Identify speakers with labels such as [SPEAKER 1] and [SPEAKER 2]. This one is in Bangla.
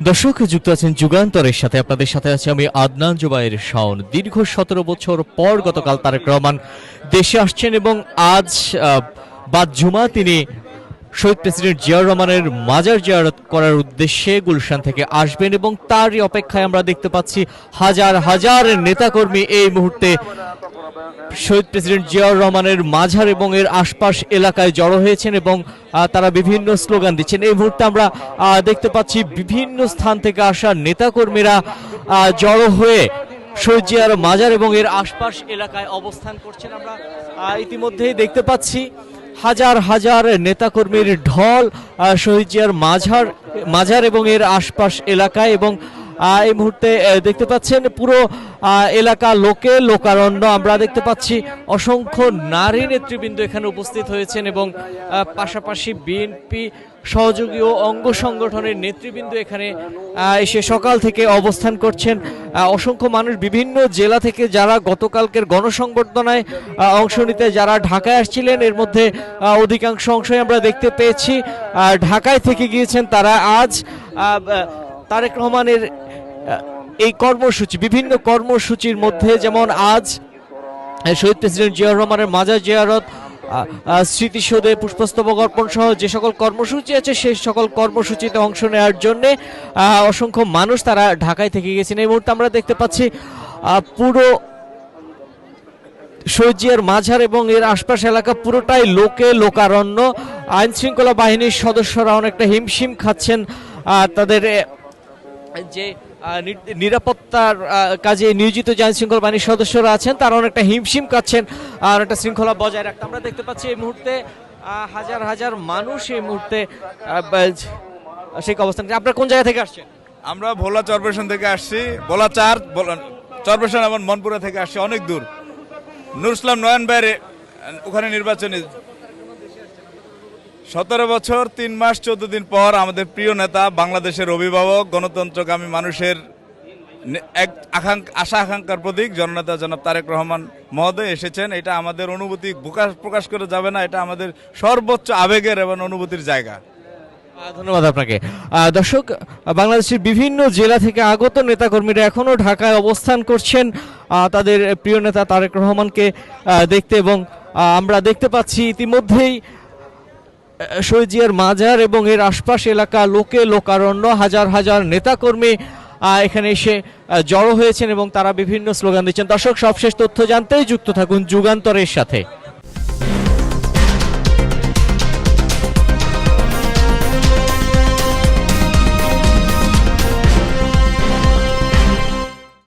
[SPEAKER 1] দর্শক যুক্ত আছেন যুগান্তরের সাথে, আপনাদের সাথে আছে আমি আদনান জুবায়ের শাওন। দীর্ঘ 17 বছর পর গতকাল তারেক রহমান দেশে আসছেন এবং আজ বাদ জুমা তিনি শহীদ প্রেসিডেন্ট জিয়াউর রহমানের মাজার জিয়ারত করার উদ্দেশ্যে গুলশান থেকে আসবেন এবং তারই অপেক্ষায় আমরা দেখতে পাচ্ছি হাজার হাজার নেতাকর্মী এই মুহূর্তে শহীদ প্রেসিডেন্ট জিয়াউর রহমানের মাজার এবং এর আশপাশ এলাকায় জড়ো হয়েছেন এবং তারা বিভিন্ন স্লোগান দিচ্ছেন। এই মুহূর্তে আমরা দেখতে পাচ্ছি বিভিন্ন স্থান থেকে আসা নেতাকর্মীরা জড়ো হয়ে শহীদ জিয়ার মাজার এবং এর আশপাশ এলাকায় অবস্থান করছেন। আমরা ইতিমধ্যেই দেখতে পাচ্ছি হাজার হাজার নেতাকর্মীর ঢল শহীদ জিয়ার মাজার এবং এর আশপাশ এলাকায়, এবং এই মুহূর্তে দেখতে পাচ্ছেন পুরো এলাকা লোকারণ্য। আমরা দেখতে পাচ্ছি অসংখ্য নারী নেতৃবৃন্দ এখানে উপস্থিত হয়েছেন এবং পাশাপাশি বিএনপি সহযোগী ও অঙ্গ সংগঠনের নেতৃবৃন্দ এখানে এসে সকাল থেকে অবস্থান করছেন। অসংখ্য মানুষ বিভিন্ন জেলা থেকে যারা গতকালকের গণসংবর্ধনায় অংশ নিতে যারা ঢাকায় আসছিলেন, এর মধ্যে অধিকাংশ অংশই আমরা দেখতে পেয়েছি ঢাকায় থেকে গিয়েছেন। তারা আজ তারেক রহমানের এই কর্মসূচি, বিভিন্ন কর্মসূচির মধ্যে যেমন আজ শহীদ প্রেসিডেন্ট জিয়াউর রহমানের মাজার জিয়ারত, স্মৃতিসৌধে পুষ্পস্তবক অর্পণ সহ যে সকল কর্মসূচি আছে সেই সকল কর্মসূচিতে অংশ নেওয়ার জন্য অসংখ্য মানুষ তারা ঢাকায় থেকে গেছেন। এই মুহূর্তে আমরা দেখতে পাচ্ছি পুরো শহীদ জিয়ার মাজার এবং এর আশপাশ এলাকা পুরোটাই লোকারণ্য। আইন শৃঙ্খলা বাহিনীর সদস্যরা অনেকটা হিমশিম খাচ্ছেন, তাদের যে নিরাপত্তার কাজে নিয়োজিত যে আইন শৃঙ্খলা বাহিনীর সদস্যরা আছেন তারা অনেকটা হিমশিম খাচ্ছেন আর একটা শৃঙ্খলা বজায় রাখতে। আমরা দেখতে পাচ্ছি এই মুহূর্তে হাজার হাজার মানুষ এই মুহূর্তে সেই অবস্থান। আপনারা কোন জায়গা থেকে আসছেন?
[SPEAKER 2] আমরা ভোলা চরপেশন থেকে আসছি, ভোলা চরপেশন এবং মনপুরা থেকে আসছি, অনেক দূর। নুর ইসলাম নয়ন ভাইয়ের ওখানে নির্বাচনে 17 বছর 3 মাস 14 দিন পর আমাদের প্রিয় নেতা, বাংলাদেশের অভিভাবক, গণতন্ত্রকামী মানুষের এক আশা আকাঙ্ক্ষার প্রতীক জননেতা জনাব তারেক রহমান মহোদয় এসেছেন। এটা আমাদের অনুভূতি প্রকাশ করে যাবে না, এটা আমাদের সর্বোচ্চ আবেগের এবং অনুভূতির জায়গা।
[SPEAKER 1] ধন্যবাদ আপনাকে। দর্শক, বাংলাদেশের বিভিন্ন জেলা থেকে আগত নেতাকর্মীরা এখনো ঢাকায় অবস্থান করছেন তাদের প্রিয় নেতা তারেক রহমানকে দেখতে, এবং আমরা দেখতে পাচ্ছি ইতিমধ্যেই শহীদ জিয়ার মাজার এবং এর আশপাশ এলাকা লোকারণ্য। হাজার হাজার নেতাকর্মী এখানে এসে জড়ো হয়েছেন এবং তারা বিভিন্ন স্লোগান দিচ্ছেন। দর্শক, সবশেষ তথ্য জানতেই যুক্ত থাকুন যুগান্তরের সাথে।